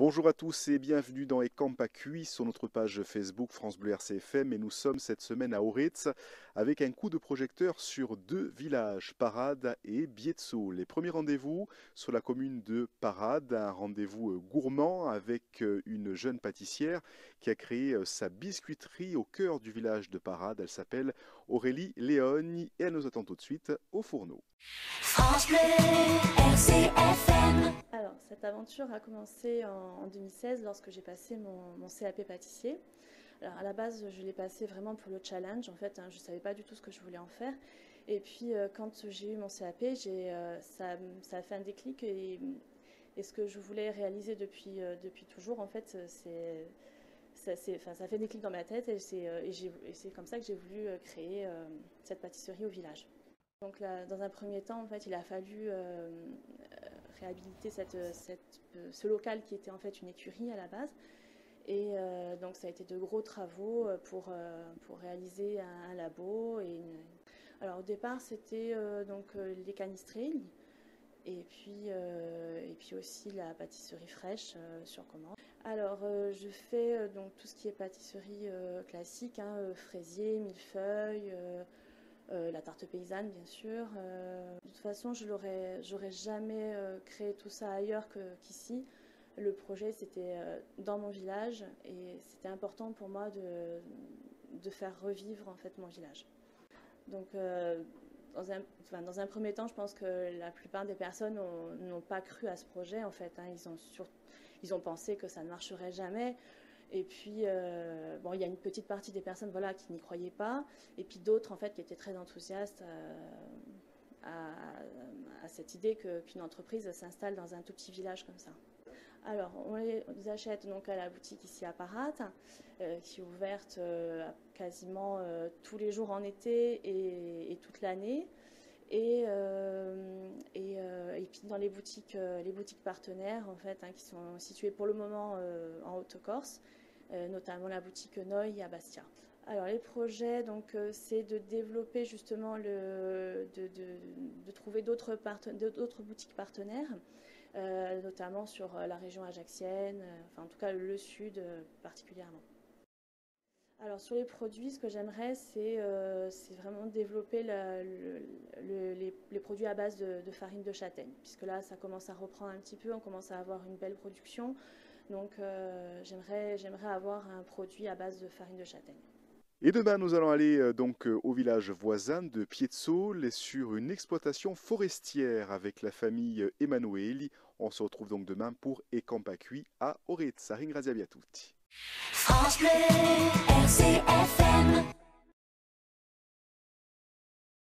Bonjour à tous et bienvenue dans Ecamp à Cuy sur notre page Facebook France Bleu RCFM et nous sommes cette semaine à Oretz avec un coup de projecteur sur deux villages, Parade et Bietso. Les premiers rendez-vous sur la commune de Parade, un rendez-vous gourmand avec une jeune pâtissière qui a créé sa biscuiterie au cœur du village de Parade. Elle s'appelle Aurélie Léogne et elle nous attend tout de suite au fourneau. France Bleu, RCFM. Alors, cette aventure a commencé en 2016 lorsque j'ai passé mon CAP pâtissier. Alors, à la base, je l'ai passé vraiment pour le challenge. En fait, je ne savais pas du tout ce que je voulais en faire. Et puis, quand j'ai eu mon CAP, ça a fait un déclic. Et ce que je voulais réaliser depuis toujours, en fait, ça fait déclic dans ma tête. Et c'est comme ça que j'ai voulu créer cette pâtisserie au village. Donc là, dans un premier temps, en fait, il a fallu réhabiliter ce local qui était en fait une écurie à la base. Et donc ça a été de gros travaux pour réaliser un labo. Alors au départ, c'était les canisteries et puis aussi la pâtisserie fraîche sur commande. Alors je fais donc tout ce qui est pâtisserie classique, fraisier, millefeuille. La tarte paysanne, bien sûr. De toute façon, j'aurais jamais créé tout ça ailleurs qu'ici. Le projet, c'était dans mon village et c'était important pour moi de faire revivre en fait mon village. Donc, dans un premier temps, je pense que la plupart des personnes n'ont pas cru à ce projet en fait. Ils ont pensé que ça ne marcherait jamais. Et puis, il y a une petite partie des personnes qui n'y croyaient pas, et puis d'autres en fait qui étaient très enthousiastes à cette idée qu'une entreprise s'installe dans un tout petit village comme ça. Alors, on les achète donc à la boutique ici à Parade, qui est ouverte quasiment tous les jours en été et toute l'année. Et puis dans les boutiques partenaires en fait, qui sont situées pour le moment en Haute-Corse, notamment la boutique Noy à Bastia. Alors les projets, donc, c'est de développer justement de trouver d'autres boutiques partenaires, notamment sur la région ajaxienne, en tout cas le sud particulièrement. Alors sur les produits, ce que j'aimerais, c'est vraiment développer les produits à base de farine de châtaigne, puisque là, ça commence à reprendre un petit peu, on commence à avoir une belle production. Donc j'aimerais avoir un produit à base de farine de châtaigne. Et demain, nous allons aller au village voisin de Pietzoul sur une exploitation forestière avec la famille Emanueli. On se retrouve donc demain pour Ecamp à Cuy à Oretz. Ringrazia a tutti. France Bleu.